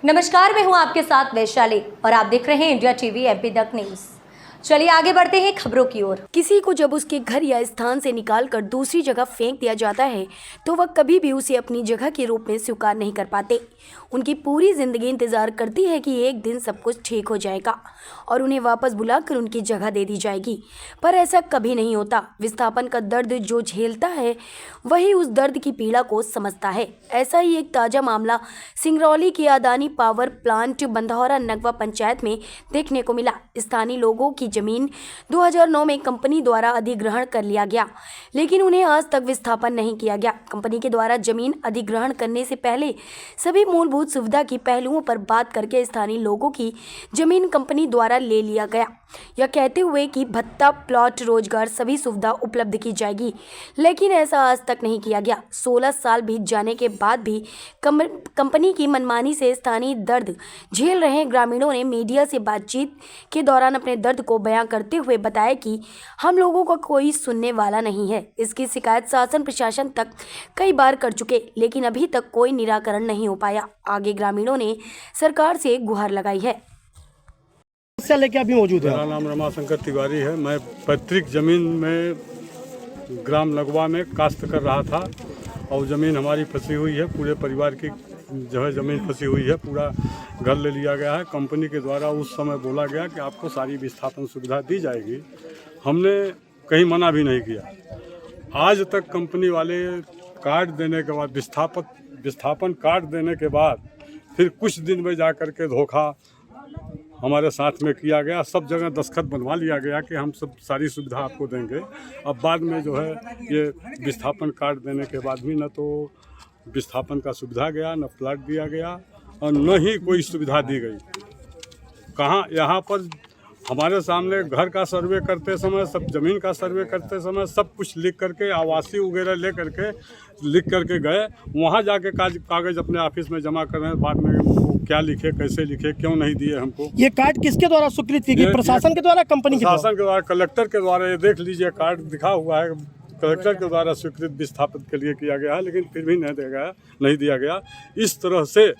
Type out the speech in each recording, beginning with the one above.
नमस्कार, मैं हूं आपके साथ वैशाली और आप देख रहे हैं इंडिया टीवी एमपी तक न्यूज। चलिए आगे बढ़ते हैं खबरों की ओर। किसी को जब उसके घर या स्थान से निकालकर दूसरी जगह फेंक दिया जाता है तो वह कभी भी उसे अपनी जगह के रूप में स्वीकार नहीं कर पाते। उनकी पूरी जिंदगी इंतजार करती है कि एक दिन सब कुछ ठीक हो जाएगा और उन्हें वापस बुलाकर उनकी जगह दे दी जाएगी, पर ऐसा कभी नहीं होता। विस्थापन का दर्द जो झेलता है वही उस दर्द की पीड़ा को समझता है। ऐसा ही एक ताजा मामला सिंगरौली के अदानी पावर प्लांट बंधौरा नगवा पंचायत में देखने को मिला। स्थानीय लोगों की जमीन 2009 में कंपनी द्वारा अधिग्रहण कर लिया गया, लेकिन उन्हें आज तक विस्थापन नहीं किया गया। कंपनी के द्वारा जमीन अधिग्रहण करने से पहले सभी मूलभूत सुविधा की पहलुओं पर बात करके स्थानीय लोगों की जमीन कंपनी द्वारा ले लिया गया, यह कहते हुए कि भत्ता, प्लॉट, रोजगार सभी सुविधा उपलब्ध की जाएगी, लेकिन ऐसा आज तक नहीं किया गया। 16 साल बीत जाने के बाद भी कंपनी की मनमानी से स्थानीय दर्द झेल रहे ग्रामीणों ने मीडिया से बातचीत के दौरान अपने दर्द को बयां करते हुए बताया कि हम लोगों का कोई सुनने वाला नहीं है। इसकी शिकायत शासन प्रशासन तक कई बार कर चुके, लेकिन अभी तक कोई निराकरण नहीं हो पाया। आगे ग्रामीणों ने सरकार से गुहार लगाई है। लेके अभी मौजूद है। मेरा नाम रमाशंकर तिवारी है। मैं पैतृक जमीन में ग्राम नगवा में काश्त कर रहा था और ज़मीन हमारी फंसी हुई है। पूरे परिवार की जो है ज़मीन फंसी हुई है। पूरा घर ले लिया गया है। कंपनी के द्वारा उस समय बोला गया कि आपको सारी विस्थापन सुविधा दी जाएगी। हमने कहीं मना भी नहीं किया। आज तक कंपनी वाले कार्ड देने के बाद विस्थापन कार्ड देने के बाद फिर कुछ दिन में जा कर के धोखा हमारे साथ में किया गया। सब जगह दस्तखत बनवा लिया गया कि हम सब सारी सुविधा आपको देंगे। अब बाद में जो है ये विस्थापन कार्ड देने के बाद भी न तो विस्थापन का सुविधा गया, न प्लाट दिया गया और न ही कोई सुविधा दी गई। कहाँ यहाँ पर हमारे सामने घर का सर्वे करते समय, सब ज़मीन का सर्वे करते समय सब कुछ लिख करके, आवासीय वगैरह ले करके लिख करके गए। वहाँ जाके कागज़ अपने ऑफिस में जमा कर रहे हैं। बाद में क्या लिखे, कैसे लिखे, क्यों नहीं दिए हमको। ये कार्ड किसके द्वारा स्वीकृत की गई? प्रशासन के द्वारा, कंपनी के द्वारा? प्रशासन के द्वारा, कलेक्टर के द्वारा। ये देख लीजिए, कार्ड दिखा हुआ है। कलेक्टर के द्वारा स्वीकृत विस्थापित के लिए किया गया है, लेकिन फिर भी नहीं दिया गया। इस तरह से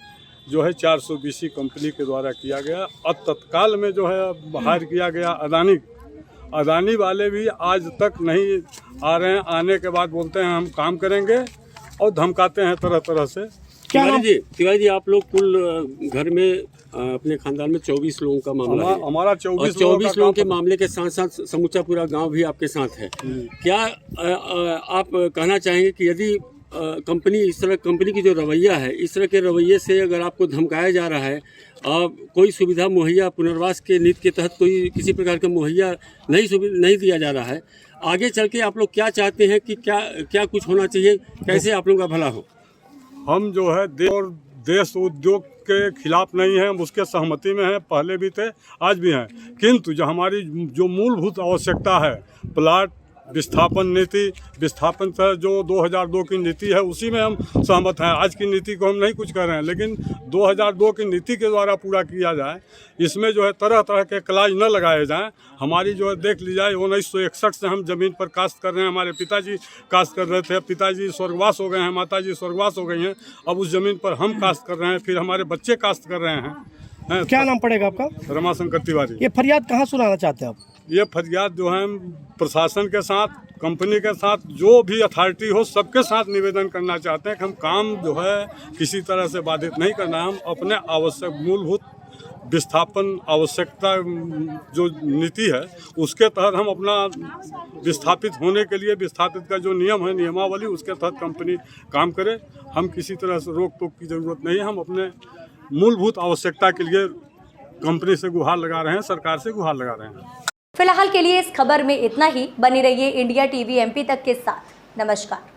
जो है 420 कंपनी के द्वारा किया गया। और तत्काल में जो है बाहर किया गया अदानी वाले भी आज तक नहीं आ रहे हैं। आने के बाद बोलते हैं हम काम करेंगे और धमकाते हैं तरह तरह से। तिवारी जी, आप लोग कुल घर में अपने खानदान में 24 लोगों का मामला है। हमारा 24 लोगों के मामले के साथ साथ समूचा पूरा गांव भी आपके साथ है। क्या आप कहना चाहेंगे कि यदि कंपनी की जो रवैया है, इस तरह के रवैये से अगर आपको धमकाया जा रहा है, कोई सुविधा मुहैया पुनर्वास के नीति के तहत कोई किसी प्रकार का मुहैया नहीं दिया जा रहा है, आगे चल के आप लोग क्या चाहते हैं कि क्या कुछ होना चाहिए, कैसे आप लोगों का भला हो? हम जो है देश उद्योग के खिलाफ नहीं हैं, हम उसके सहमति में हैं। पहले भी थे, आज भी हैं। किंतु जो हमारी जो मूलभूत आवश्यकता है, प्लाट, विस्थापन नीति, विस्थापन जो 2002 की नीति है, उसी में हम सहमत हैं। आज की नीति को हम नहीं कुछ कर रहे हैं, लेकिन 2002 की नीति के द्वारा पूरा किया जाए। इसमें जो है तरह तरह के क्लाज न लगाए जाएं। हमारी जो है देख ली जाए, 1961 से हम जमीन पर काश्त कर रहे हैं। हमारे पिताजी काश्त कर रहे थे, पिताजी स्वर्गवास हो गए हैं, माताजी स्वर्गवास हो गई हैं। अब उस जमीन पर हम काश्त कर रहे हैं, फिर हमारे बच्चे काश्त कर रहे हैं। क्या नाम पड़ेगा आपका? रमाशंकर तिवारी। ये फरियाद कहाँ सुनाना चाहते हैं आप? ये फरियाद जो है प्रशासन के साथ, कंपनी के साथ, जो भी अथॉरिटी हो सबके साथ निवेदन करना चाहते हैं कि हम काम जो है किसी तरह से बाधित नहीं करना है। हम अपने आवश्यक मूलभूत विस्थापन आवश्यकता जो नीति है उसके तहत हम अपना विस्थापित होने के लिए, विस्थापित का जो नियम है, नियमावली, उसके तहत कंपनी काम करे। हम किसी तरह से रोक टोक की ज़रूरत नहीं है। हम अपने मूलभूत आवश्यकता के लिए कंपनी से गुहार लगा रहे हैं, सरकार से गुहार लगा रहे हैं। फिलहाल के लिए इस खबर में इतना ही। बने रहिए इंडिया टीवी एमपी तक के साथ। नमस्कार।